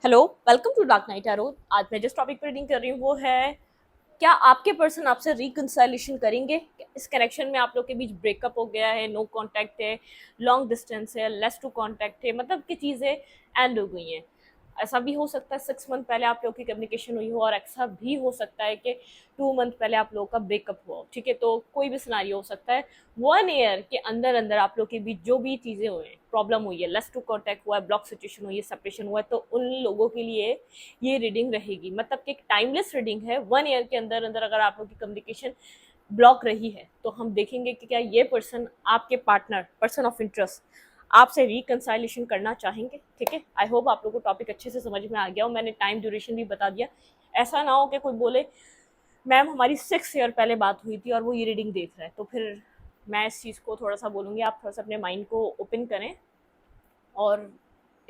Hello, welcome to dark night tarot. आज मैं जिस टॉपिक पर रीडिंग कर रही हूँ वो है, क्या आपके पर्सन आपसे रिकंसाइलेशन करेंगे? इस कनेक्शन में आप लोग के बीच ब्रेकअप हो गया है, नो कांटेक्ट है, लॉन्ग डिस्टेंस है, लेस टू कांटेक्ट है, मतलब कि चीज़ें एंड हो गई हैं। ऐसा भी हो सकता है 6 मंथ पहले आप लोग की कम्युनिकेशन हुई हो, और ऐसा भी हो सकता है कि 2 मंथ पहले आप लोगों का ब्रेकअप हुआ हो। ठीक है, तो कोई भी सिनारियो हो सकता है। 1 ईयर के अंदर अंदर आप लोग के बीच जो भी चीज़ें हुई हैं, प्रॉब्लम हुई है, लेस टू कॉन्टैक्ट हुआ है, ब्लॉक सिचुएशन हुई है, सेपरेशन हुआ है, तो उन लोगों के लिए ये रीडिंग रहेगी। मतलब कि एक टाइमलेस रीडिंग है। 1 ईयर के अंदर अंदर अगर आप लोग की कम्युनिकेशन ब्लॉक रही है तो हम देखेंगे कि क्या ये पर्सन, आपके पार्टनर, पर्सन ऑफ इंटरेस्ट, आपसे रिकंसाइलेशन करना चाहेंगे। ठीक है, आई होप आप लोगों को टॉपिक अच्छे से समझ में आ गया हो। मैंने टाइम ड्यूरेशन भी बता दिया। ऐसा ना हो कि कोई बोले मैम हमारी 6 ईयर पहले बात हुई थी और वो ये रीडिंग देख रहा है, तो फिर मैं इस चीज़ को थोड़ा सा बोलूँगी, आप थोड़ा सा अपने माइंड को ओपन करें। और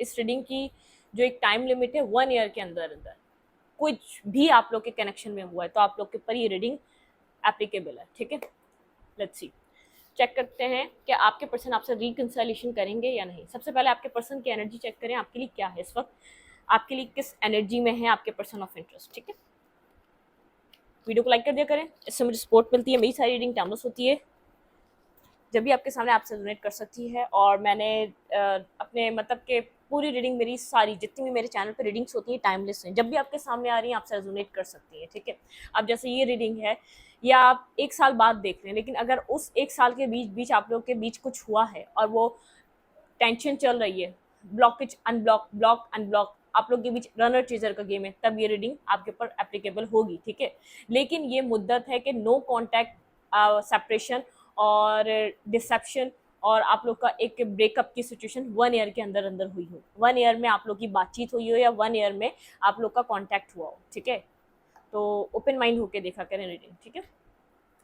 इस रीडिंग की जो एक टाइम लिमिट है, 1 ईयर के अंदर अंदर कुछ भी आप लोग के कनेक्शन में हुआ है तो आप लोग के ऊपर ये रीडिंग एप्लीकेबल है। ठीक है, लेट्स सी, चेक करते हैं कि आपके पर्सन आपसे रिकंसिलिएशन करेंगे या नहीं। सबसे पहले आपके पर्सन की एनर्जी चेक करें, आपके लिए क्या है इस वक्त, आपके लिए किस एनर्जी में है आपके पर्सन ऑफ इंटरेस्ट। ठीक है, वीडियो को लाइक कर दिया करें, इससे मुझे सपोर्ट मिलती है। मेरी सारी रीडिंग टाइमलेस होती है, जब भी आपके सामने आपसे डोनेट कर सकती है। और मैंने अपने मतलब के पूरी रीडिंग, मेरी सारी जितनी भी मेरे चैनल पर रीडिंग्स होती हैं टाइमलेस हैं, जब भी आपके सामने आ रही हैं आपसे रेजोनेट कर सकती हैं। ठीक है, अब जैसे ये रीडिंग है, या आप 1 साल बाद देख रहे हैं, लेकिन अगर उस 1 साल के बीच बीच आप लोग के बीच कुछ हुआ है और वो टेंशन चल रही है, ब्लॉकेज अनब्लॉक, ब्लॉक अनब्लॉक, आप लोग के बीच रनर चेजर का गेम है, तब ये रीडिंग आपके ऊपर एप्लीकेबल होगी। ठीक है, लेकिन ये मुद्दत है कि नो कॉन्टैक्ट, सेपरेशन और डिसेप्शन, और आप लोग का एक ब्रेकअप की सिचुएशन 1 ईयर के अंदर अंदर हुई हो, 1 ईयर में आप लोग की बातचीत हुई हो, या 1 ईयर में आप लोग का कॉन्टैक्ट हुआ हो। ठीक है, तो ओपन माइंड होके देखा करें रीडिंग। ठीक है,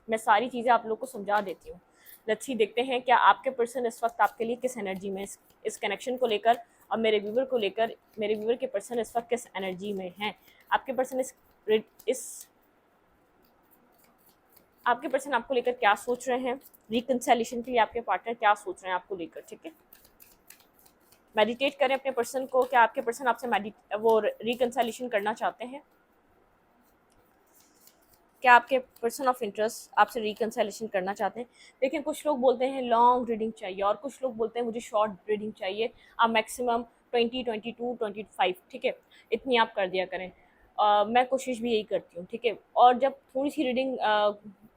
मैं सारी चीज़ें आप लोग को समझा देती हूँ। लेट्स सी, देखते हैं क्या आपके पर्सन इस वक्त आपके लिए किस एनर्जी में, इस कनेक्शन को लेकर और मेरे व्यूवर को लेकर, मेरे व्यूवर के पर्सन इस वक्त किस एनर्जी में हैं। आपके पर्सन इस आपके पर्सन आपको लेकर क्या सोच रहे हैं, रिकंसिलिएशन के लिए आपके पार्टनर क्या सोच रहे हैं आपको लेकर। ठीक है, मेडिटेट करें अपने पर्सन को, क्या आपके पर्सन आपसे वो रिकंसिलिएशन करना चाहते हैं, क्या आपके पर्सन ऑफ इंटरेस्ट आपसे रिकंसिलिएशन करना चाहते हैं। देखिए, कुछ लोग बोलते हैं लॉन्ग रीडिंग चाहिए और कुछ लोग बोलते हैं मुझे शॉर्ट रीडिंग चाहिए। आप मैक्सिमम 20, 22, 25, ठीक है, इतनी आप कर दिया करें। मैं कोशिश भी यही करती हूँ। ठीक है, और जब थोड़ी सी रीडिंग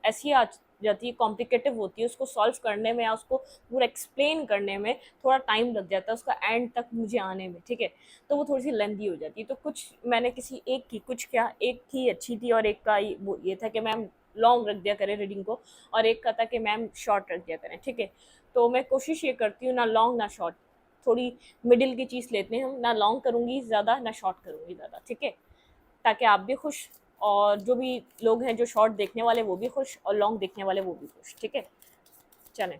ऐसी आ जाती है, कॉम्प्लिकेटिव होती है, उसको सॉल्व करने में या उसको पूरा एक्सप्लेन करने में थोड़ा टाइम लग जाता है, उसका एंड तक मुझे आने में। ठीक है, तो वो थोड़ी सी लेंदी हो जाती है। तो कुछ मैंने किसी एक की, कुछ क्या एक की अच्छी थी और एक का वो ये था कि मैम लॉन्ग रख दिया करें रीडिंग को, और एक का था कि मैम शॉर्ट रख दिया करें। ठीक है, तो मैं कोशिश ये करती हूँ, ना लॉन्ग ना शॉर्ट, थोड़ी मिडिल की चीज़ लेते हैं हम, ना लॉन्ग करूँगी ज़्यादा ना शॉर्ट करूँगी ज़्यादा। ठीक है, ताकि आप भी खुश और जो भी लोग हैं जो शॉर्ट देखने वाले वो भी खुश और लॉन्ग देखने वाले वो भी खुश। ठीक है, चलें,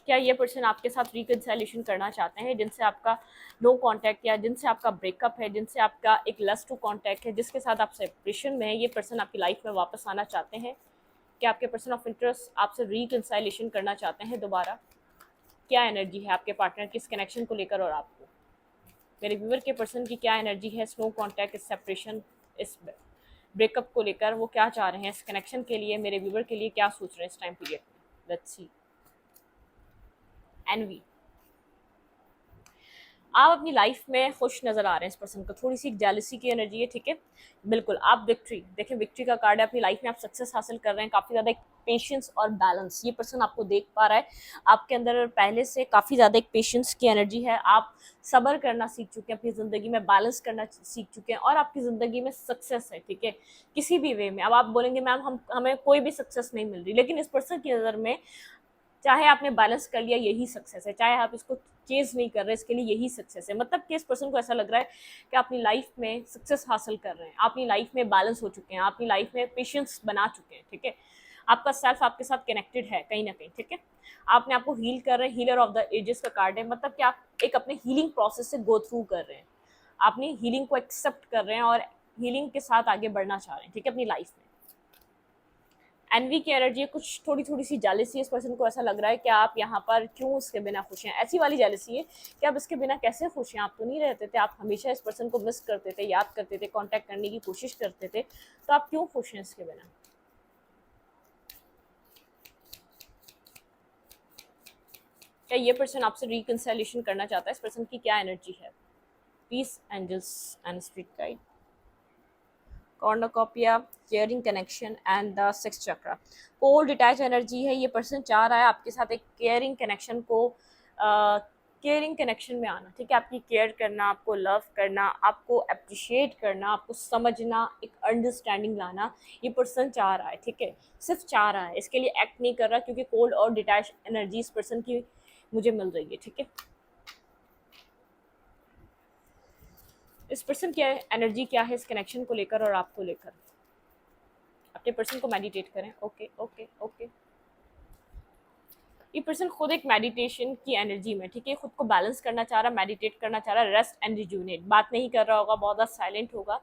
क्या ये पर्सन आपके साथ रिकंसिलिएशन करना चाहते हैं, जिनसे आपका नो कांटेक्ट या जिनसे आपका ब्रेकअप है, जिनसे आपका एक लेस टू कांटेक्ट है, जिसके साथ आप सेपरेशन में है, ये पर्सन आपकी लाइफ में वापस आना चाहते हैं? क्या आपके पर्सन ऑफ इंटरेस्ट आपसे रिकंसिलिएशन करना चाहते हैं दोबारा? क्या एनर्जी है आपके पार्टनर की इस कनेक्शन को लेकर और आपको? मेरे व्यूवर के पर्सन की क्या एनर्जी है इस नो कॉन्टैक्ट, इस सेपरेशन, इस ब्रेकअप को लेकर? वो क्या चाह रहे हैं इस कनेक्शन के लिए, मेरे व्यूवर के लिए क्या सोच रहे हैं इस टाइम पीरियड में? लेट्स सी, एनवी, आप अपनी लाइफ में खुश नज़र आ रहे हैं इस पर्सन को, थोड़ी सी जेलसी की एनर्जी है। ठीक है, बिल्कुल, आप विक्ट्री देखें, विक्ट्री का कार्ड है, अपनी लाइफ में आप सक्सेस हासिल कर रहे हैं, काफ़ी ज़्यादा एक पेशेंस और बैलेंस ये पर्सन आपको देख पा रहा है। आपके अंदर पहले से काफ़ी ज़्यादा एक पेशेंस की एनर्जी है, आप सब्र करना सीख चुके हैं, अपनी ज़िंदगी में बैलेंस करना सीख चुके हैं, और आपकी ज़िंदगी में सक्सेस है। ठीक है, किसी भी वे में। अब आप बोलेंगे मैम हमें कोई भी सक्सेस नहीं मिल रही, लेकिन इस पर्सन की नज़र में चाहे आपने बैलेंस कर लिया यही सक्सेस है, चाहे आप इसको चेज नहीं कर रहे इसके लिए यही सक्सेस है। मतलब कि इस पर्सन को ऐसा लग रहा है कि अपनी लाइफ में सक्सेस हासिल कर रहे हैं, आप अपनी लाइफ में बैलेंस हो चुके हैं, आप अपनी लाइफ में पेशेंस बना चुके हैं। ठीक है, आपका सेल्फ आपके साथ कनेक्टेड है कहीं ना कहीं। ठीक है, आपने आपको हील कर रहे हैं, हीलर ऑफ द एजेस का कार्ड है, मतलब कि आप एक अपने हीलिंग प्रोसेस से गो थ्रू कर रहे हैं, अपनी हीलिंग को एक्सेप्ट कर रहे हैं और हीलिंग के साथ आगे बढ़ना चाह रहे हैं। ठीक है, अपनी लाइफ में एनवी की एनर्जी है, कुछ थोड़ी थोड़ी सी जेलसी है, इस पर्सन को ऐसा लग रहा है कि आप यहाँ पर क्यों उसके बिना खुश हैं, ऐसी वाली जेलसी है कि आप इसके बिना कैसे खुश हैं, आप तो नहीं रहते थे, आप हमेशा इस पर्सन को मिस करते थे, याद करते थे, कांटेक्ट करने की कोशिश करते थे, तो आप क्यों खुश हैं इसके बिना। क्या ये पर्सन आपसे रिकंसिलिएशन करना चाहता है, इस पर्सन की क्या एनर्जी है। Peace, angels and spirit guide, cornucopia, caring connection and the six chakra. Cold detach energy है, ये पर्सन चाह रहा है आपके साथ एक केयरिंग कनेक्शन को, केयरिंग कनेक्शन में आना, ठीक है, आपकी केयर करना, आपको लव करना, आपको अप्रिशिएट करना, आपको समझना, एक अंडरस्टैंडिंग लाना, ये पर्सन चाह रहा है, ठीक है, सिर्फ चाह रहा है, इसके लिए एक्ट नहीं कर रहा, क्योंकि कोल्ड और डिटैच एनर्जी इस पर्सन की मुझे मिल रही है, ठीक है। इस पर्सन की एनर्जी क्या है इस कनेक्शन को लेकर और आपको लेकर। अपने पर्सन को मेडिटेट करें। Okay okay okay. ये पर्सन खुद एक मेडिटेशन की एनर्जी में, ठीक है, खुद को बैलेंस करना चाह रहा है, मेडिटेट करना चाह रहा है, रेस्ट एंड रिजुनेट, बात नहीं कर रहा होगा, बहुत ज़्यादा साइलेंट होगा,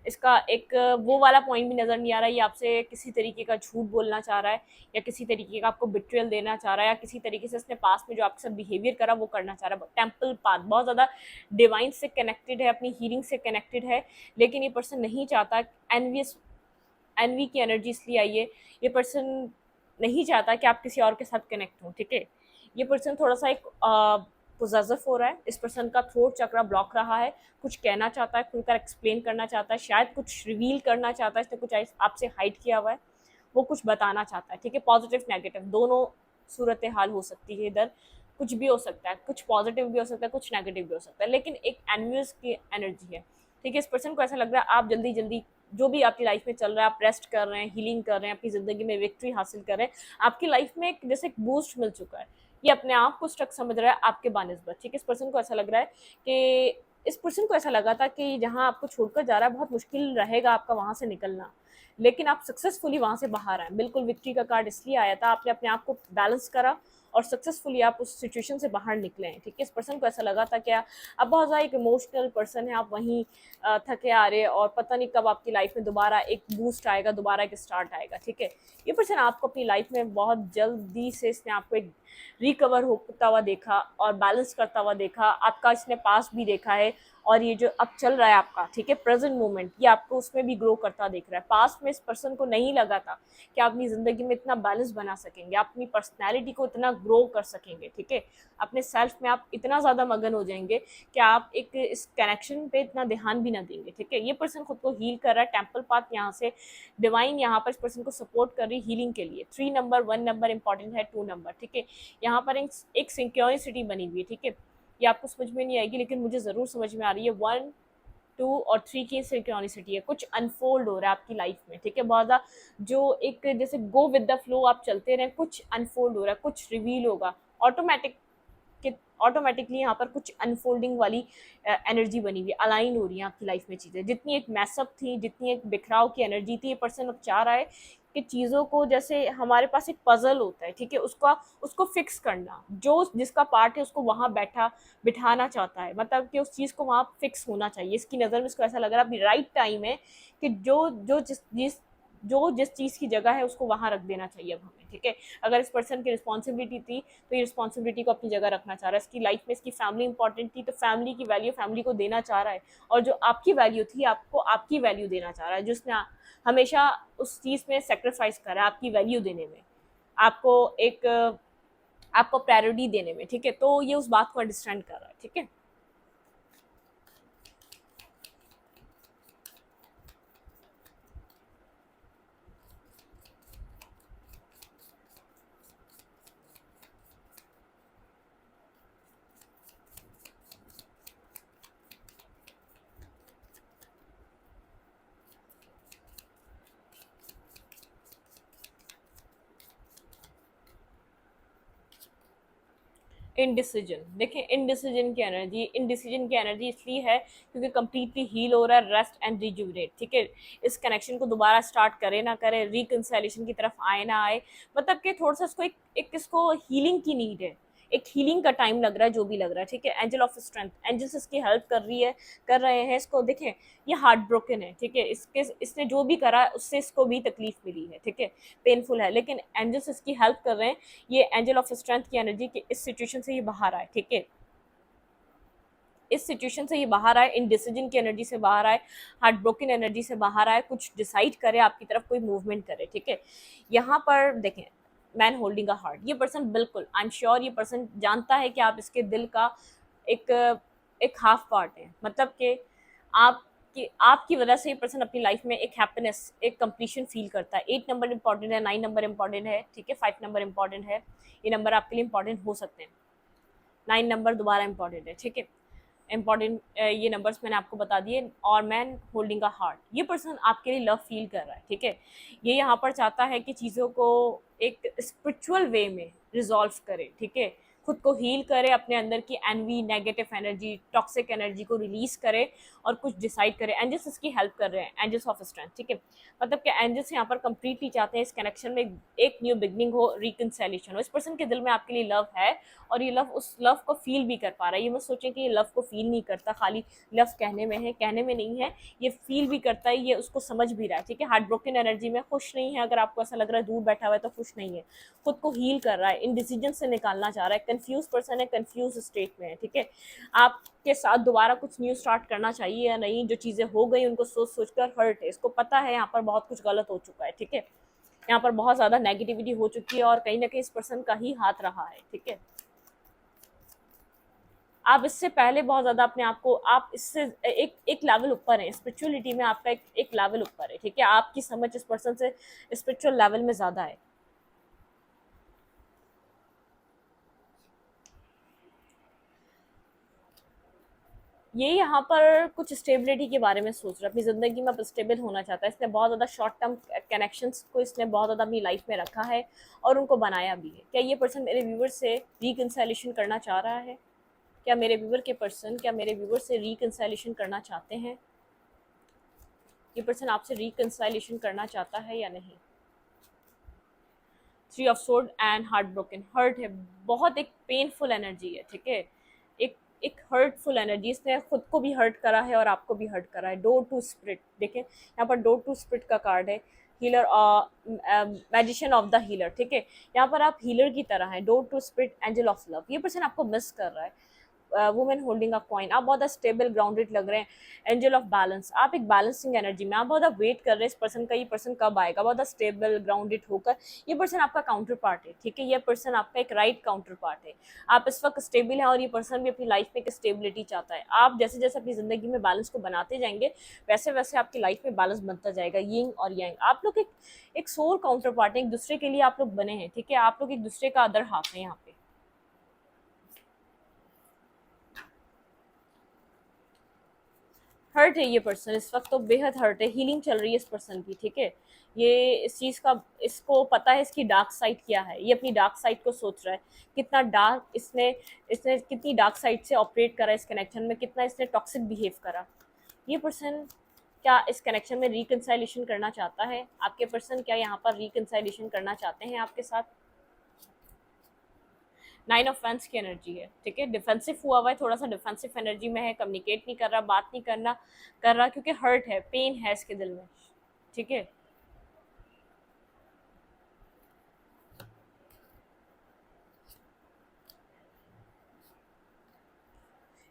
इसका एक वो वाला पॉइंट भी नज़र नहीं आ रहा है, ये आपसे किसी तरीके का झूठ बोलना चाह रहा है, या किसी तरीके का आपको बिट्रियल देना चाह रहा है, या किसी तरीके से इसने पास्ट में जो आपके साथ बिहेवियर करा वो करना चाह रहा है। टेम्पल पाथ बहुत ज़्यादा डिवाइन से कनेक्टेड है, अपनी हीलिंग से कनेक्टेड है, लेकिन ये पर्सन नहीं चाहता, एनवियस, एनवी की एनर्जी इसलिए आई है, ये पर्सन नहीं चाहता कि आप किसी और के साथ कनेक्ट हो, ठीक है। ये पर्सन थोड़ा सा एक पोजेसिव हो रहा है, इस पर्सन का थ्रोट चक्रा ब्लॉक रहा है, कुछ कहना चाहता है, खुलकर एक्सप्लेन करना चाहता है, शायद कुछ रिवील करना चाहता है, इसने कुछ आपसे हाइड किया हुआ है, वो कुछ बताना चाहता है, ठीक है। पॉजिटिव नेगेटिव दोनों सूरत हाल हो सकती है, इधर कुछ भी हो सकता है, कुछ पॉजिटिव भी हो सकता है, कुछ नेगेटिव भी हो सकता है, लेकिन एक एनवियस की एनर्जी है, ठीक है। इस पर्सन को ऐसा लग रहा है आप जल्दी जल्दी जो भी आपकी लाइफ में चल रहा है, आप रेस्ट कर रहे हैं, हीलिंग कर रहे हैं, अपनी ज़िंदगी में विक्ट्री हासिल कर रहे हैं, आपकी लाइफ में एक जैसे एक बूस्ट मिल चुका है, ये अपने आप को स्ट्रक समझ रहा है आपके बानिस्बत, ठीक है। इस पर्सन को ऐसा लग रहा है कि इस पर्सन को ऐसा लगा था कि जहाँ आपको छोड़कर जा रहा है बहुत मुश्किल रहेगा आपका वहाँ से निकलना, लेकिन आप सक्सेसफुली वहाँ से बाहर आए, बिल्कुल विक्ट्री का कार्ड इसलिए आया था, आपने अपने आप को बैलेंस करा और सक्सेसफुली आप उस सिचुएशन से बाहर निकले हैं, ठीक है। इस पर्सन को ऐसा लगा था कि आप बहुत ज़्यादा एक इमोशनल पर्सन है, आप वहीं थके आ रहे और पता नहीं कब आपकी लाइफ में दोबारा एक बूस्ट आएगा, दोबारा एक स्टार्ट आएगा, ठीक है। ये पर्सन आपको अपनी लाइफ में बहुत जल्दी से इसने आपको एक रिकवर होता हुआ देखा और बैलेंस करता हुआ देखा, आपका इसने पास भी देखा है, और ये जो अब चल रहा है आपका, ठीक है, प्रेजेंट मोमेंट, ये आपको उसमें भी ग्रो करता देख रहा है। पास्ट में इस पर्सन को नहीं लगा था कि आप अपनी ज़िंदगी में इतना बैलेंस बना सकेंगे, आप अपनी पर्सनैलिटी को इतना ग्रो कर सकेंगे, ठीक है, अपने सेल्फ में आप इतना ज़्यादा मगन हो जाएंगे कि आप एक इस कनेक्शन पे इतना ध्यान भी ना देंगे, ठीक है। ये पर्सन खुद को हील कर रहा है, टेम्पल पाथ यहाँ से डिवाइन यहाँ पर इस पर्सन को सपोर्ट कर रही है हीलिंग के लिए। 3 नंबर, 1 नंबर इंपॉर्टेंट है, 2 नंबर, ठीक है। यहाँ पर एक सिंक्रोनिसिटी बनी हुई है, ठीक है, ये आपको समझ में नहीं आएगी लेकिन मुझे ज़रूर समझ में आ रही है। 1, 2 और 3 की सिंक्रोनिसिटी है, कुछ अनफोल्ड हो रहा है आपकी लाइफ में, ठीक है, बहुत ज़्यादा जो एक जैसे गो विद द फ्लो आप चलते रहें, कुछ अनफोल्ड हो रहा है, कुछ रिवील होगा ऑटोमेटिक कि ऑटोमेटिकली यहाँ पर कुछ अनफोल्डिंग वाली एनर्जी बनी हुई, अलाइन हो रही है आपकी लाइफ में चीज़ें, जितनी एक मैसअप थी, जितनी एक बिखराव की एनर्जी थी, ये पर्सन अब चाह रहा है कि चीज़ों को, जैसे हमारे पास एक पजल होता है, ठीक है, उसको फिक्स करना, जो जिसका पार्ट है उसको वहाँ बिठाना चाहता है, मतलब कि उस चीज़ को वहाँ फिक्स होना चाहिए, इसकी नज़र में इसको ऐसा लग रहा है अभी राइट टाइम है कि जो जिस चीज़ की जगह है उसको वहाँ रख देना चाहिए अब हमें, ठीक है। अगर इस पर्सन की रिस्पॉन्सिबिलिटी थी तो ये रिस्पॉन्सिबिलिटी को अपनी जगह रखना चाह रहा है, इसकी लाइफ में इसकी फैमिली इंपॉर्टेंट थी तो फैमिली की वैल्यू फैमिली को देना चाह रहा है, और जो आपकी वैल्यू थी आपको आपकी वैल्यू देना चाह रहा है, जिसने हमेशा उस चीज़ में सेक्रीफाइस करा आपकी वैल्यू देने में, आपको एक आपको प्रायोरिटी देने में, ठीक है, तो ये उस बात को अंडरस्टैंड कर रहा है, ठीक है। इनडिसीजन, देखें इनडिसीजन की एनर्जी इसलिए है क्योंकि कंप्लीटली हील हो रहा है, रेस्ट एंड रिजुविनेट, ठीक है। इस कनेक्शन को दोबारा स्टार्ट करे ना करे, रिकंसिलिएशन की तरफ आए ना आए, मतलब कि थोड़ा सा इसको एक इसको हीलिंग की नीड है, एक हीलिंग का टाइम लग रहा है, जो भी लग रहा है, ठीक है। एंजल ऑफ स्ट्रेंथ, एंजल्स इसकी हेल्प कर रही है, कर रहे हैं इसको। देखें, ये हार्ट ब्रोकन है, ठीक है, इसने जो भी करा उससे इसको भी तकलीफ मिली है, ठीक है, पेनफुल है, लेकिन एंजल्स इसकी हेल्प कर रहे हैं। ये एंजल ऑफ स्ट्रेंथ की एनर्जी के इस सिचुएशन से ये बाहर आए, ठीक है, इस सिचुएशन से ये बाहर आए, इन डिसीजन की एनर्जी से बाहर आए, हार्ट ब्रोकन एनर्जी से बाहर आए, कुछ डिसाइड करे, आपकी तरफ कोई मूवमेंट करे, ठीक है। यहाँ पर देखें, मैन होल्डिंग अ हार्ट, ये पर्सन बिल्कुल, आई एम श्योर, ये पर्सन जानता है कि आप इसके दिल का एक एक हाफ पार्ट है, मतलब कि आपकी वजह से ये पर्सन अपनी लाइफ में एक हैप्पीनेस, एक कंप्लीशन फील करता है। 8 नंबर इंपॉर्टेंट है, 9 नंबर इंपॉर्टेंट है, ठीक है, 5 नंबर इंपॉर्टेंट है, ये नंबर आपके लिए इंपॉर्टेंट हो सकते हैं। 9 नंबर दोबारा इंपॉर्टेंट है, ठीक है, इंपॉर्टेंट ये नंबर्स मैंने आपको बता दिए। और मैन होल्डिंग अ हार्ट, ये पर्सन आपके लिए लव फील कर रहा है, ठीक है, ये यहाँ पर चाहता है कि चीज़ों को एक स्पिरिचुअल वे में रिजॉल्व करे, ठीक है, खुद को हील करे, अपने अंदर की envy, negative energy, toxic energy को रिलीज करे और कुछ डिसाइड करे। एंजल्स इसकी हेल्प कर रहे हैं, एंजल्स ऑफ स्ट्रेंथ, ठीक है, मतलब कि एंजल्स यहाँ पर कंप्लीटली चाहते हैं इस कनेक्शन में एक न्यू बिगनिंग हो, रिकंसिलिएशन हो। इस पर्सन के दिल में आपके लिए लव है और ये लव उस लव को फील भी कर पा रहा है। ये मत सोचें कि ये लव को फील नहीं करता, खाली लव कहने में है, कहने में नहीं है, ये फील भी करता है, ये उसको समझ भी रहा है, ठीक है। हार्ट ब्रोकन एनर्जी में खुश नहीं है, अगर आपको ऐसा लग रहा है दूर बैठा हुआ है तो खुश नहीं है, खुद को हील कर रहा है, इन डिसीजन से निकालना चाह रहा है, कंफ्यूज पर्सन है, कंफ्यूज स्टेट में है, ठीक है। आपके साथ दोबारा कुछ न्यू स्टार्ट करना चाहिए या नहीं, जो चीज़ें हो गई उनको सोच सोच कर हर्ट है, इसको पता है यहाँ पर बहुत कुछ गलत हो चुका है, ठीक है, यहाँ पर बहुत ज़्यादा नेगेटिविटी हो चुकी है और कहीं ना कहीं इस पर्सन का ही हाथ रहा है, ठीक है। आप इससे पहले बहुत ज़्यादा अपने आप को, आप इससे एक लेवल ऊपर है, स्पिरिचुअलिटी में आपका एक लेवल ऊपर है, ठीक है, आपकी समझ इस पर्सन से स्पिरिचुअल लेवल में ज़्यादा है। ये यहाँ पर कुछ स्टेबिलिटी के बारे में सोच रहा है, अपनी ज़िंदगी में अब स्टेबल होना चाहता है, इसने बहुत ज़्यादा शॉर्ट टर्म कनेक्शंस को इसने बहुत ज़्यादा अपनी लाइफ में रखा है और उनको बनाया भी है। क्या ये पर्सन मेरे व्यूवर से रिकंसिलिएशन करना चाह रहा है? क्या मेरे व्यूवर से रिकंसिलिएशन करना चाहते हैं? ये पर्सन आपसे रिकंसिलिएशन करना चाहता है या नहीं? 3 of sword and heart broken, hurt है, बहुत एक पेनफुल एनर्जी है, ठीक है, एक एक हर्टफुल एनर्जी, इसने खुद को भी हर्ट करा है और आपको भी हर्ट करा है। डोर टू स्पिरिट, देखें यहाँ पर डोर टू स्पिरिट का कार्ड है, healer, magician of the healer, ठीक है, यहाँ पर आप हीलर की तरह हैं, door to spirit, angel of love. ये पर्सन आपको मिस कर रहा है। वुमेन होल्डिंग अ कॉइन, आप बहुत स्टेबल ग्राउंडेड लग रहे हैं। एंजल ऑफ बैलेंस, आप एक बैलेंसिंग एनर्जी में, आप बहुत वेट कर रहे हैं इस पर्सन का, ये पर्सन कब आएगा, बहुत स्टेबल ग्राउंडेड होकर। ये पर्सन आपका काउंटर पार्ट है, ठीक है, ये पर्सन आपका एक राइट काउंटर पार्ट है। आप इस वक्त स्टेबल हैं और ये पर्सन भी अपनी लाइफ में एक स्टेबिलिटी चाहता है। आप जैसे जैसे अपनी जिंदगी में बैलेंस को बनाते जाएंगे वैसे वैसे आपकी लाइफ में बैलेंस बनता जाएगा, यिंग और यांग। आप लोग एक सोल काउंटर पार्ट है, एक दूसरे के लिए आप लोग बने हैं, ठीक है, आप लोग एक दूसरे का अदर हाफ है। यहाँ पे हर्ट है ये पर्सन, इस वक्त तो बेहद हर्ट है, हीलिंग चल रही है इस पर्सन की, ठीक है। ये इस चीज़ का, इसको पता है इसकी डार्क साइड क्या है, ये अपनी डार्क साइड को सोच रहा है, कितना डार्क इसने इसने कितनी डार्क साइड से ऑपरेट करा इस कनेक्शन में, कितना इसने टॉक्सिक बिहेव करा। ये पर्सन क्या इस कनेक्शन में रिकंसिलिएशन करना चाहता है? आपके पर्सन क्या यहाँ पर रिकंसिलिएशन करना चाहते हैं आपके साथ? 9 ऑफ वैंस की एनर्जी है, ठीक है, डिफेंसिव हुआ है, थोड़ा सा डिफेंसिव एनर्जी में है, कम्युनिकेट नहीं कर रहा, बात नहीं करना कर रहा, क्योंकि हर्ट है, पेन है इसके दिल में, ठीक है।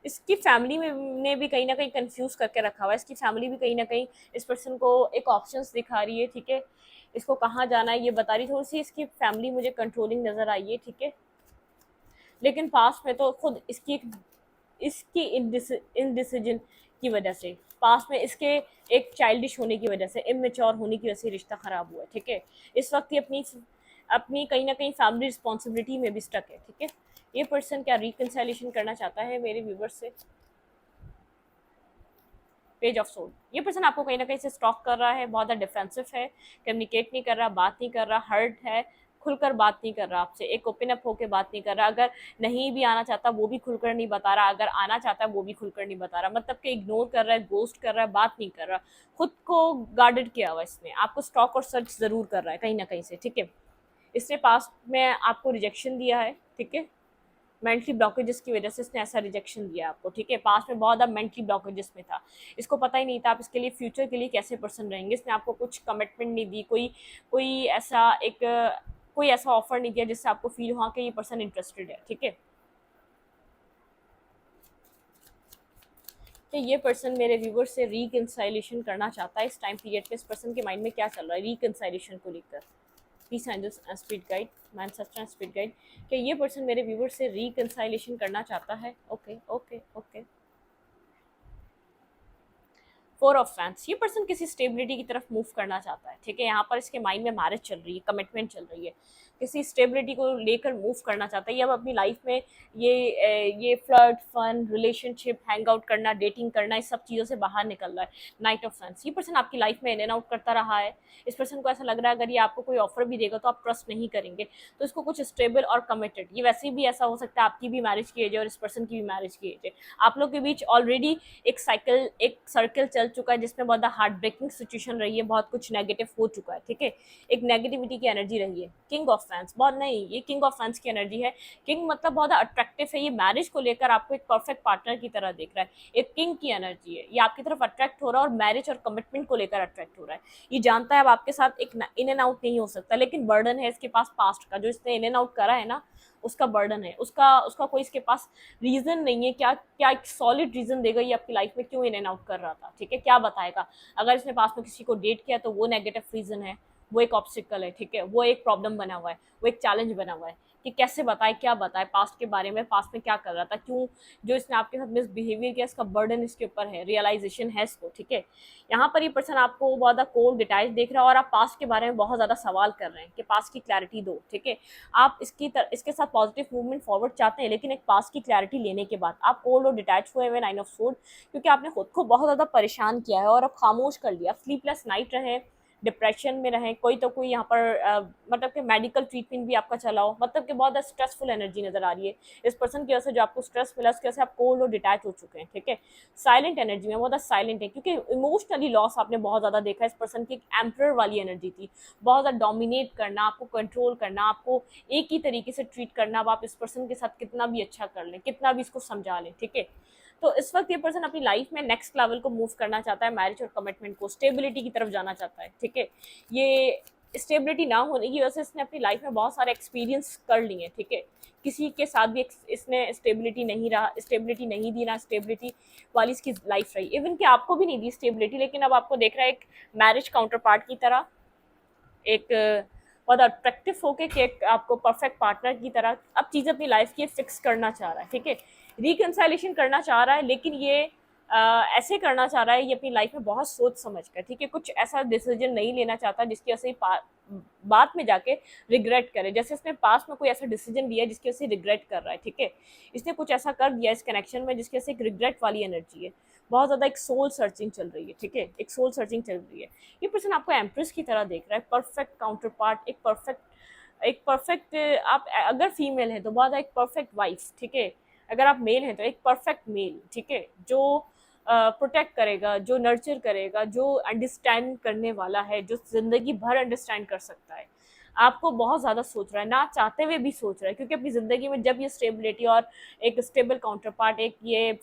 इसकी फैमिली में ने भी कहीं ना कहीं कंफ्यूज करके रखा हुआ है, इसकी फैमिली भी कहीं ना कहीं इस पर्सन को एक ऑप्शंस दिखा रही है, ठीक है, इसको कहाँ जाना है ये बता रही, थोड़ी सी इसकी फैमिली मुझे कंट्रोलिंग नजर आई है, ठीक है, लेकिन पास्ट में तो खुद इसकी इनडिसीजन की वजह से, पास में इसके एक चाइल्डिश होने की वजह से, इमेच्योर होने की वजह से रिश्ता खराब हुआ है, ठीक है। इस वक्त ये अपनी अपनी कहीं ना कहीं फैमिली रिस्पॉन्सिबिलिटी में भी स्टक है, ठीक है। ये पर्सन क्या रिकंसिलिएशन करना चाहता है मेरे व्यूवर्स से? पेज ऑफ सोल, ये पर्सन आपको कहीं ना कहीं से स्टॉक कर रहा है, बहुत ज़्यादा डिफेंसिव है, कम्युनिकेट नहीं कर रहा, बात नहीं कर रहा, हर्ट है, खुलकर बात नहीं कर रहा आपसे, एक ओपन अप होकर बात नहीं कर रहा, अगर नहीं भी आना चाहता वो भी खुलकर नहीं बता रहा, अगर आना चाहता है वो भी खुलकर नहीं बता रहा, मतलब कि इग्नोर कर रहा है, गोस्ट कर रहा है, बात नहीं कर रहा, खुद को गार्डेड किया हुआ इसने, आपको स्टॉक और सर्च ज़रूर कर रहा है कहीं ना कहीं से, ठीक है। इसने पास्ट में आपको रिजेक्शन दिया है, ठीक है, मेंटली ब्लॉकेजेस की वजह से इसने ऐसा रिजेक्शन दिया आपको, ठीक है। पास्ट में बहुत ज़्यादा मेंटली ब्लॉकेजेस में था, इसको पता ही नहीं था आप इसके लिए फ्यूचर के लिए कैसे पर्सन रहेंगे। इसने आपको कुछ कमिटमेंट नहीं दी, कोई ऐसा एक कोई ऐसा ऑफर नहीं दिया जिससे आपको फील हुआ कि ये पर्सन इंटरेस्टेड है, ठीक है। कि ये पर्सन मेरे व्यूवर से रिकंसाइलेशन करना चाहता है इस टाइम पीरियड पे। इस पर्सन के माइंड में क्या चल रहा है रिकंसाइलेशन को लेकर। Peace angels and spirit guide, मैन सस्टर स्पिरिट गाइड, कि ये पर्सन मेरे व्यूवर से रिकंसाइलेशन करना चाहता है। Okay okay okay. Four of फैंस, ये पर्सन किसी स्टेबिलिटी की तरफ मूव करना चाहता है, ठीक है। यहाँ पर इसके माइंड में मैरिज चल रही है, कमिटमेंट चल रही है, किसी स्टेबिलिटी को लेकर मूव करना चाहता है। ये अब अपनी लाइफ में ये flirt, fun, relationship, hang out करना, डेटिंग करना, इस सब चीज़ों से बाहर निकल रहा है। नाइट ऑफ फैंस, ये पर्सन आपकी लाइफ में इन एंड आउट करता रहा है। इस पर्सन को ऐसा लग रहा है अगर ये आपको कोई ऑफर भी देगा तो आप ट्रस्ट नहीं करेंगे, तो इसको कुछ स्टेबल और कमिटेड। ये वैसे भी ऐसा हो सकता है आपकी भी मैरिज की एज है और इस पर्सन की भी मैरिज की एज है। आप लोग के बीच ऑलरेडी एक सर्कल चल चुका है जिसमें बहुत हार्ट ब्रेकिंग सिचुएशन रही है, बहुत कुछ नेगेटिव हो चुका है, ठीक है। एक नेगेटिविटी की एनर्जी रही है। किंग ऑफ फैंस, बहुत नहीं, ये किंग ऑफ फैंस की एनर्जी है। किंग मतलब बहुत अट्रैक्टिव है, ये मैरिज को लेकर आपको एक परफेक्ट पार्टनर की तरह देख रहा है। एक किंग की एनर्जी है, ये आपकी तरफ अट्रैक्ट हो रहा है और मैरिज और कमिटमेंट को लेकर अट्रैक्ट हो रहा है। ये जानता है अब आपके साथ एक इन एंड आउट नहीं हो सकता, लेकिन बर्डन है इसके पास पास्ट का, जो इसने इन एंड आउट करा है ना, उसका बर्डन है, उसका कोई इसके पास रीजन नहीं है। क्या क्या एक सॉलिड रीजन देगा ये आपकी लाइफ में क्यों इन एंड आउट कर रहा था, ठीक है। क्या बताएगा? अगर इसने पास में किसी को डेट किया तो वो नेगेटिव रीजन है, वो एक ऑब्स्टिकल है, ठीक है, वो एक प्रॉब्लम बना हुआ है, वो एक चैलेंज बना हुआ है कि कैसे बताए, क्या बताए पास्ट के बारे में, पास्ट में क्या कर रहा था, क्यों जो इसने आपके साथ मिसबिहेवियर किया, इसका बर्डन इसके ऊपर है, रियलाइजेशन है इसको, ठीक है। यहाँ पर ये पर्सन आपको बहुत ज़्यादा कोल्ड डिटेल्स देख रहा है और आप पास्ट के बारे में बहुत ज़्यादा सवाल कर रहे हैं कि पास्ट की क्लैरिटी दो, ठीक है। आप इसके साथ पॉजिटिव मूवमेंट फॉरवर्ड चाहते हैं, लेकिन एक पास्ट की क्लैरिटी लेने के बाद आप कोल्ड और डिटैच हुए हुए 9 ऑफ सोर्ड, क्योंकि आपने खुद को बहुत ज़्यादा परेशान किया है और अब खामोश कर लिया, स्लीपलेस नाइट रहे, डिप्रेशन में रहें, कोई यहाँ पर मतलब कि मेडिकल ट्रीटमेंट भी आपका चला हो, मतलब कि बहुत स्ट्रेसफुल एनर्जी नजर आ रही है। इस पर्सन की वजह से जो आपको स्ट्रेस मिला उसकी वजह से आप कोल्ड और डिटैच हो चुके हैं, ठीक है। साइलेंट एनर्जी में बहुत साइलेंट है, क्योंकि इमोशनली लॉस आपने बहुत ज़्यादा देखा है। इस पर्सन की एक एम्परर वाली एनर्जी थी, बहुत ज़्यादा डोमिनेट करना, आपको कंट्रोल करना, आपको एक ही तरीके से ट्रीट करना। अब आप इस पर्सन के साथ कितना भी अच्छा कर लें, कितना भी इसको समझा लें, ठीक है। तो इस वक्त ये पर्सन अपनी लाइफ में नेक्स्ट लेवल को मूव करना चाहता है, मैरिज और कमिटमेंट को, स्टेबिलिटी की तरफ जाना चाहता है, ठीक है। ये स्टेबिलिटी ना होने की वजह से इसने अपनी लाइफ में बहुत सारे एक्सपीरियंस कर लिए, ठीक है। किसी के साथ भी इसने स्टेबिलिटी नहीं दी, ना स्टेबिलिटी वाली इसकी लाइफ रही, इवन कि आपको भी नहीं दी स्टेबिलिटी, लेकिन अब आपको देख रहा है एक मैरिज काउंटर पार्ट की तरह, एक बहुत अट्रैक्टिव होके कि एक आपको परफेक्ट पार्टनर की तरह अब चीज़ें अपनी लाइफ की फिक्स करना चाह रहा है, ठीक है। रिकंसाइलेशन करना चाह रहा है, लेकिन ये ऐसे करना चाह रहा है, ये अपनी लाइफ में बहुत सोच समझ कर, ठीक है, कुछ ऐसा डिसीजन नहीं लेना चाहता जिसकी वजह से बाद में जाके रिग्रेट करे। जैसे इसने पास्ट में कोई ऐसा डिसीजन लिया जिसकी वजह से रिग्रेट कर रहा है, ठीक है। इसने कुछ ऐसा कर दिया इस कनेक्शन में जिसकी वजह से एक रिग्रेट वाली एनर्जी है, बहुत ज़्यादा एक सोल सर्चिंग चल रही है, ठीक है, एक सोल सर्चिंग चल रही है। ये पर्सन आपको एम्प्रेस की तरह देख रहा है, परफेक्ट काउंटर पार्ट, एक परफेक्ट आप अगर फीमेल है तो बहुत एक परफेक्ट वाइफ, ठीक है। अगर आप मेल हैं तो एक परफेक्ट मेल, ठीक है, जो प्रोटेक्ट करेगा, जो नर्चर करेगा, जो अंडरस्टैंड करने वाला है, जो जिंदगी भर अंडरस्टैंड कर सकता है। आपको बहुत ज़्यादा सोच रहा है, ना चाहते हुए भी सोच रहा है, क्योंकि अपनी ज़िंदगी में जब ये स्टेबिलिटी और एक स्टेबल काउंटर पार्ट, एक ये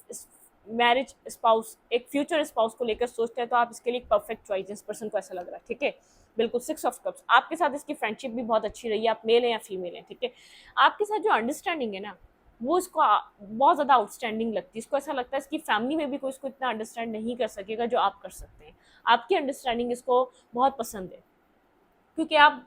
मैरिज स्पाउस, एक फ्यूचर स्पाउस को लेकर सोचते हैं, तो आप इसके लिए एक परफेक्ट चॉइस, इस पर्सन को ऐसा लग रहा है, ठीक है। बिल्कुल 6 ऑफ कप्स, आपके साथ इसकी फ्रेंडशिप भी बहुत अच्छी रही है, आप मेल हैं या फीमेल हैं, ठीक है। आपके साथ जो अंडरस्टैंडिंग है ना, वो इसको बहुत ज़्यादा आउटस्टैंडिंग लगती है। इसको ऐसा लगता है इसकी फैमिली में भी कोई इसको इतना अंडरस्टैंड नहीं कर सकेगा जो आप कर सकते हैं। आपकी अंडरस्टैंडिंग इसको बहुत पसंद है, क्योंकि आप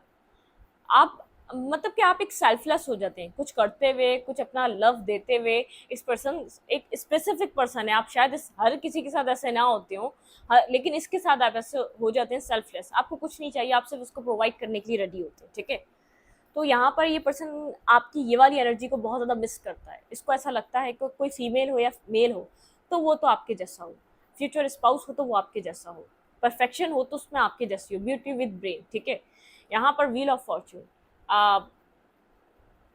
मतलब कि आप एक सेल्फलेस हो जाते हैं, कुछ करते हुए, कुछ अपना लव देते हुए। इस पर्सन एक स्पेसिफिक पर्सन है, आप शायद हर किसी के साथ ऐसे ना होते हो, लेकिन इसके साथ आप ऐसे हो जाते हैं सेल्फलेस। आपको कुछ नहीं चाहिए, आप सिर्फ उसको प्रोवाइड करने के लिए रेडी होते हैं, ठीक है। तो यहाँ पर ये पर्सन आपकी ये वाली एनर्जी को बहुत ज़्यादा मिस करता है। इसको ऐसा लगता है कि कोई फीमेल हो या मेल हो तो वो तो आपके जैसा हो, फ्यूचर स्पाउस हो तो वो आपके जैसा हो, परफेक्शन हो तो उसमें आपके जैसी हो, ब्यूटी विद ब्रेन, ठीक है। यहाँ पर व्हील ऑफ फॉर्च्यून,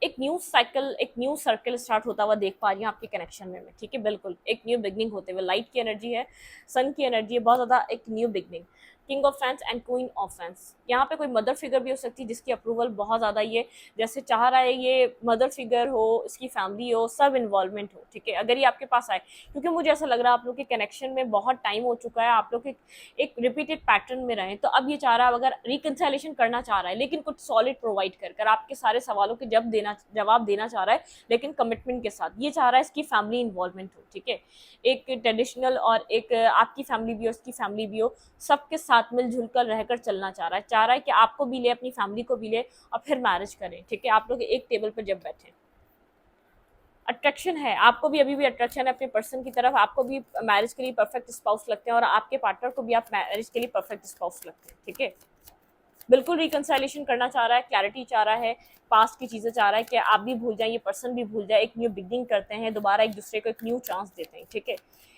एक न्यू साइकिल, एक न्यू सर्कल स्टार्ट होता हुआ देख पा रही हूँ आपके कनेक्शन में, ठीक है। बिल्कुल एक न्यू बिगनिंग होते हुए, लाइट की एनर्जी है, सन की एनर्जी है, बहुत ज़्यादा एक new beginning. King of fans and queen of fans. यहाँ पे कोई मदर फिगर भी हो सकती है जिसकी अप्रूवल बहुत ज़्यादा ये जैसे चाह रहा है, ये मदर फिगर हो, इसकी फैमिली हो, सब इन्वॉल्वमेंट हो, ठीक है, अगर ये आपके पास आए। क्योंकि मुझे ऐसा लग रहा है आप लोग के कनेक्शन में बहुत टाइम हो चुका है, आप लोग एक रिपीटेड पैटर्न में रहे, तो अब ये चाह रहा है, अगर रिकंसिलिएशन करना चाह रहा है लेकिन कुछ सॉलिड प्रोवाइड कर कर आपके सारे सवालों के जवाब देना चाह रहा है, लेकिन कमिटमेंट के साथ, ये चाह रहा है इसकी फैमिली इन्वॉल्वमेंट हो, ठीक है, एक ट्रेडिशनल और एक आपकी फैमिली भी हो, उसकी फैमिली भी हो, सबके साथ मिलजुल कर रहकर चलना चाह रहा है कि आपको भी ले, अपनी फैमिली को भी ले, और फिर मैरिज करें, ठीक है, आप लोग एक टेबल पर जब बैठे। अट्रैक्शन है, आपको भी अभी भी अट्रैक्शन है अपने पर्सन की तरफ, आपको भी मैरिज के लिए परफेक्ट स्पाउस लगते हैं, और आपके पार्टनर को भी आप मैरिज के लिए परफेक्ट स्पाउस लगते हैं, ठीक है। बिल्कुल रिकंसाइलेशन करना चाह रहा है, क्लैरिटी चाह रहा है, पास्ट की चीज़ें चाह रहा है कि आप भी भूल जाए, ये पर्सन भी भूल जाए, एक न्यू बिगिनिंग करते हैं, दोबारा एक दूसरे को एक न्यू चांस देते हैं, ठीक है,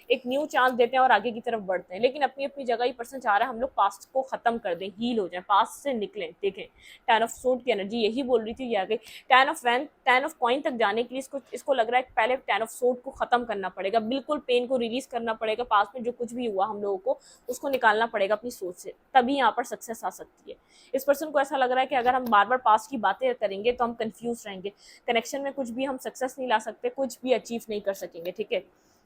एक न्यू चांस देते हैं और आगे की तरफ बढ़ते हैं। लेकिन अपनी अपनी जगह ही पर्सन चाह रहा है हम लोग पास्ट को खत्म कर दें, हील हो जाए, पास्ट से निकलें। देखें, टेन ऑफ सूट की एनर्जी यही बोल रही थी, ये आ गई। टेन ऑफ कॉइन तक जाने के लिए इसको लग रहा है पहले टेन ऑफ सूट को खत्म करना पड़ेगा, बिल्कुल पेन को रिलीज करना पड़ेगा, पास्ट में जो कुछ भी हुआ हम लोगों को उसको निकालना पड़ेगा अपनी सोच से, तभी यहाँ पर सक्सेस आ सकती है। इस पर्सन को ऐसा लग रहा है कि अगर हम बार बार पास्ट की बातें करेंगे तो हम कंफ्यूज रहेंगे, कनेक्शन में कुछ भी हम सक्सेस नहीं ला सकते, कुछ भी अचीव नहीं कर सकेंगे, ठीक है।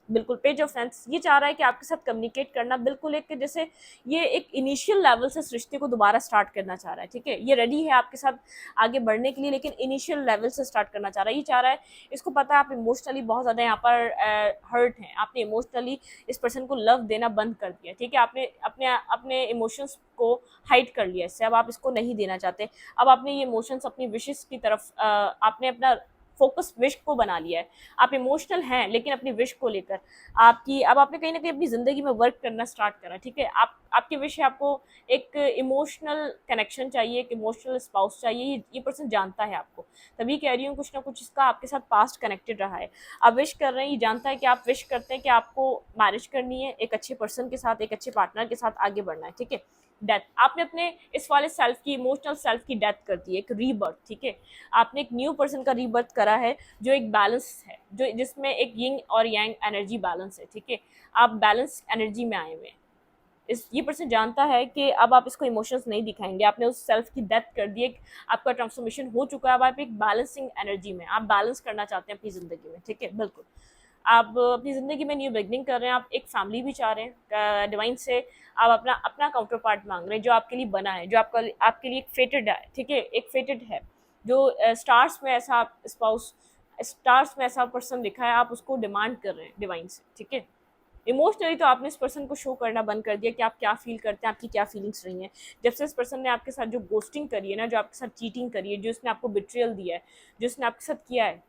बिल्कुल पेज ऑफ फ्रेंड्स ये चाह रहा है कि आपके साथ कम्युनिकेट करना, बिल्कुल एक जैसे ये एक इनिशियल लेवल से इस रिश्ते को दोबारा स्टार्ट करना चाह रहा है, ठीक है, ये रेडी है आपके साथ आगे बढ़ने के लिए, लेकिन इनिशियल लेवल से स्टार्ट करना चाह रहा है। ये चाह रहा है, इसको पता है आप इमोशनली बहुत ज़्यादा यहाँ पर हर्ट हैं, आपने इमोशनली इस पर्सन को लव देना बंद कर दिया, ठीक है, आपने अपने अपने इमोशंस को हाइड कर लिया इससे, अब आप इसको नहीं देना चाहते, अब आपने ये इमोशंस अपनी विशेस की तरफ आपने अपना फोकस विश को बना लिया है। आप इमोशनल हैं लेकिन अपनी विश को लेकर आपकी, अब आपने कहीं ना कहीं अपनी जिंदगी में वर्क करना स्टार्ट करा, ठीक है, आपकी विश है, आपको एक इमोशनल कनेक्शन चाहिए, एक इमोशनल स्पाउस चाहिए, ये पर्सन जानता है आपको, तभी कह रही हूँ कुछ ना कुछ इसका आपके साथ पास्ट कनेक्टेड रहा है। आप विश कर रहे हैं, ये जानता है कि आप विश करते हैं कि आपको मैरिज करनी है, एक अच्छे पर्सन के साथ, एक अच्छे पार्टनर के साथ आगे बढ़ना है, ठीक है। डेथ, आपने अपने इस वाले सेल्फ की, इमोशनल सेल्फ की डेथ कर दी है, एक रीबर्थ, ठीक है, आपने एक न्यू पर्सन का रीबर्थ करा है जो एक बैलेंस है, जो जिसमें एक यिंग और यांग एनर्जी बैलेंस है, ठीक है, आप बैलेंस एनर्जी में आए हुए हैं। ये पर्सन जानता है कि अब आप इसको इमोशंस नहीं दिखाएंगे, आपने उस सेल्फ की डेथ कर दी, आपका ट्रांसफॉर्मेशन हो चुका है, अब आप एक बैलेंसिंग एनर्जी में, आप बैलेंस करना चाहते हैं अपनी ज़िंदगी में, ठीक है, बिल्कुल आप अपनी ज़िंदगी में न्यू बिगनिंग कर रहे हैं, आप एक फैमिली भी चाह रहे हैं, डिवाइन से आप अपना अपना काउंटर पार्ट मांग रहे हैं जो आपके लिए बना है, जो आपके लिए एक फेटेड है, ठीक है, एक फेटेड है, जो स्टार्स में ऐसा स्पाउस, स्टार्स में ऐसा पर्सन लिखा है, आप उसको डिमांड कर रहे हैं डिवाइन से, ठीक है। इमोशनली तो आपने इस पर्सन को शो करना बंद कर दिया कि आप क्या फील करते हैं, आपकी क्या फीलिंग्स रही हैं, जब से इस पर्सन ने आपके साथ जो गोस्टिंग करी है ना, जो आपके साथ चीटिंग करी है, जो इसने आपको बिट्रियल दिया है, जो इसने आपके साथ किया है,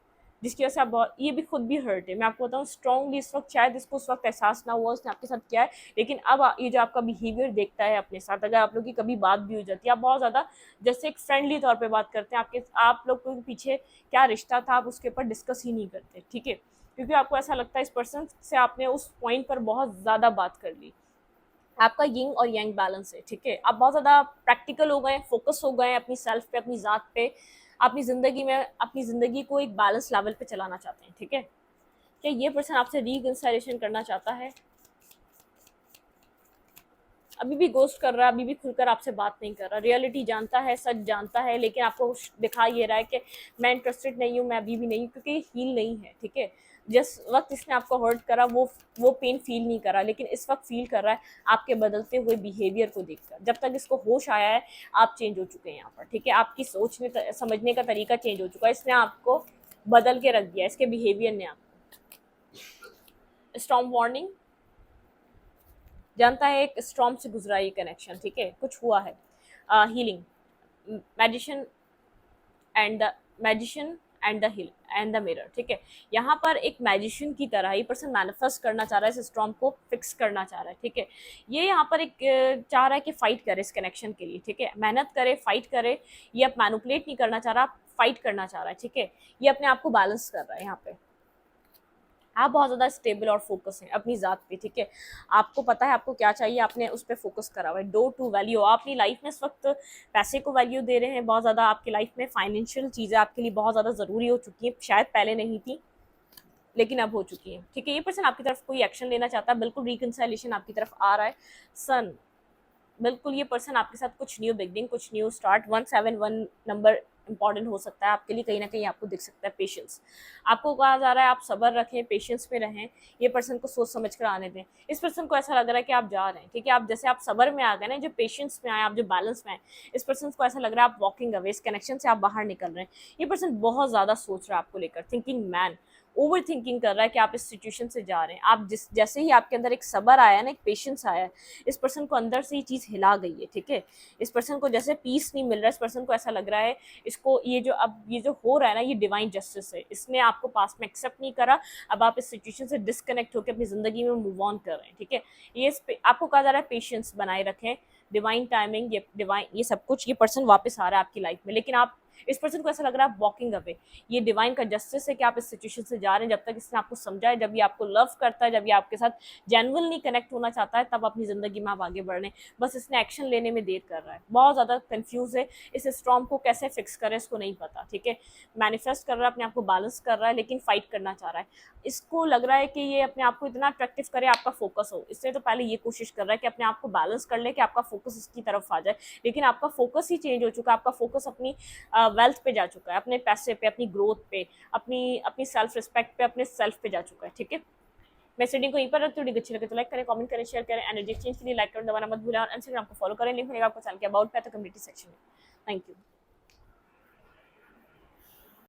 जिसकी वजह से आप बहुत, ये भी खुद भी हर्ट है, मैं आपको बताऊँ स्ट्रांगली, इस वक्त शायद इसको उस वक्त एहसास ना हुआ उसने आपके साथ किया है, लेकिन अब ये जो आपका बिहेवियर देखता है अपने साथ, अगर आप लोग की कभी बात भी हो जाती है, आप बहुत ज़्यादा जैसे एक फ्रेंडली तौर पे बात करते हैं, आप लोग के पीछे क्या रिश्ता था आप उसके ऊपर डिस्कस ही नहीं करते, ठीक है, क्योंकि आपको ऐसा लगता है इस पर्सन से आपने उस पॉइंट पर बहुत ज़्यादा बात कर ली, आपका यिंग और यांग बैलेंस है, ठीक है, आप बहुत ज़्यादा प्रैक्टिकल हो गए, फोकस हो गए अपनी सेल्फ पे, अपनी ज़ात पे, अपनी ज़िंदगी में अपनी ज़िंदगी को एक बैलेंस लेवल पे चलाना चाहते हैं, ठीक है। क्या ये पर्सन आपसे रिकंसिलिएशन करना चाहता है? अभी भी गोस्ट कर रहा है, अभी भी खुलकर आपसे बात नहीं कर रहा, रियलिटी जानता है, सच जानता है, लेकिन आपको दिखा ये रहा है कि मैं इंटरेस्टेड नहीं हूँ, मैं अभी भी नहीं हूँ, क्योंकि हील नहीं है, ठीक है। जिस वक्त इसने आपको हर्ट करा वो पेन फील नहीं करा, लेकिन इस वक्त फील कर रहा है आपके बदलते हुए बिहेवियर को देखकर। जब तक इसको होश आया है आप चेंज हो चुके हैं यहाँ पर, ठीक है, आपकी सोचने समझने का तरीका चेंज हो चुका है, इसने आपको बदल के रख दिया, इसके बिहेवियर ने आपको। स्टॉर्म वार्निंग, जानता है एक स्टॉर्म से गुजरा ये कनेक्शन, ठीक है, कुछ हुआ है, healing, magician and the magician and the hill and the mirror, ठीक है, यहाँ पर एक मैजिशियन की तरह ये पर्सन मैनिफेस्ट करना चाह रहा है, इस स्टॉर्म को फिक्स करना चाह रहा है, ठीक है, ये यहाँ पर एक चाह रहा है कि फाइट करे इस कनेक्शन के लिए, ठीक है, मेहनत करे, फाइट करे, ये अब मैनुपुलेट नहीं करना चाह रहा, फाइट करना चाह रहा है, ठीक है, ये अपने आप को बैलेंस कर रहा है यहाँ पे। आप बहुत ज़्यादा स्टेबल और फोकस हैं अपनी ज़ात पे, ठीक है, आपको पता है आपको क्या चाहिए, आपने उस पर फोकस करा हुआ है। डो टू वैल्यू, आप अपनी लाइफ में इस वक्त पैसे को वैल्यू दे रहे हैं बहुत ज़्यादा, आपकी लाइफ में फाइनेंशियल चीज़ें आपके लिए बहुत ज़्यादा ज़रूरी हो चुकी हैं, शायद पहले नहीं थी लेकिन अब हो चुकी है, ठीक है। ये पर्सन आपकी तरफ कोई एक्शन लेना चाहता है, बिल्कुल रिकंसिलिएशन आपकी तरफ आ रहा है। सन, बिल्कुल ये पर्सन आपके साथ कुछ न्यू बिगनिंग, कुछ न्यू स्टार्ट, 171 नंबर इंपॉर्टेंट हो सकता है आपके लिए, कहीं ना कहीं आपको दिख सकता है पेशेंस। आपको कहा जा रहा है आप सब्र रखें, पेशेंस में रहें, ये पर्सन को सोच समझ कर आने दें। इस पर्सन को ऐसा लग रहा है कि आप जा रहे हैं, ठीक है, आप जैसे आप सब्र में आ गए ना, जो पेशेंस में आए, आप जो बैलेंस में आए, इस पर्सन को ऐसा लग रहा है आप वॉकिंग अवे, इस कनेक्शन से आप बाहर निकल रहे हैं। ये पर्सन बहुत ज़्यादा सोच रहा है आपको लेकर, थिंकिंग मैन, ओवर थिंकिंग कर रहा है कि आप इस सिचुएशन से जा रहे हैं। आप जिस जैसे ही आपके अंदर एक सब्र आया ना, एक पेशेंस आया, इस पर्सन को अंदर से ये चीज़ हिला गई है, ठीक है। इस पर्सन को जैसे पीस नहीं मिल रहा है, इस पर्सन को ऐसा लग रहा है, इसको ये जो हो रहा है ना, ये डिवाइन जस्टिस है। इसने आपको पास्ट में एक्सेप्ट नहीं करा, अब आप इस सिचुएशन से डिस्कनेक्ट होकर अपनी ज़िंदगी में मूव ऑन कर रहे हैं, ठीक है। आपको कहा जा रहा है पेशेंस बनाए रखें, डिवाइन टाइमिंग, ये सब कुछ, ये पर्सन वापस आ रहा है आपकी लाइफ में, लेकिन आप इस पर्सन को ऐसा लग रहा है वॉकिंग अवे। ये डिवाइन का जस्टिस है कि आप इस सिचुएशन से जा रहे हैं। जब तक इसने आपको समझा है, जब ये आपको लव करता है, जब ये आपके साथ जेन्युइनली कनेक्ट होना चाहता है, तब अपनी ज़िंदगी में आप आगे बढ़ रहे हैं। बस इसने एक्शन लेने में देर कर रहा है, बहुत ज़्यादा कंफ्यूज है, इस स्टॉर्म को कैसे फिक्स करे इसको नहीं पता, ठीक है। मैनिफेस्ट कर रहा है, अपने आप को बैलेंस कर रहा है, लेकिन फाइट करना चाह रहा है। इसको लग रहा है कि ये अपने आप को इतना अट्रैक्टिव करे, आपका फोकस हो, इससे तो पहले ये कोशिश कर रहा है कि अपने आप को बैलेंस कर ले, कि आपका फोकस इसकी तरफ आ जाए, लेकिन आपका फोकस ही चेंज हो चुका है। आपका फोकस अपनी वेल्थ पे जा चुका है, अपने पैसे पे, अपनी ग्रोथ पे, अपनी अपनी सेल्फ रिस्पेक्ट पे, अपने सेल्फ पे जा चुका है, ठीक है। मैं इस रीडिंग को यहीं पर रखती हूँ। वीडियो अच्छी लगे तो लाइक करें, कमेंट करें, शेयर करें। एनर्जी एक्सचेंज के लिए लाइक करें दबाना मत भूलें, और इंस्टाग्राम को फॉलो करें, लिंक मिलेगा आपको चैनल के अबाउट पे तो कम्युनिटी सेक्शन में। Thank you.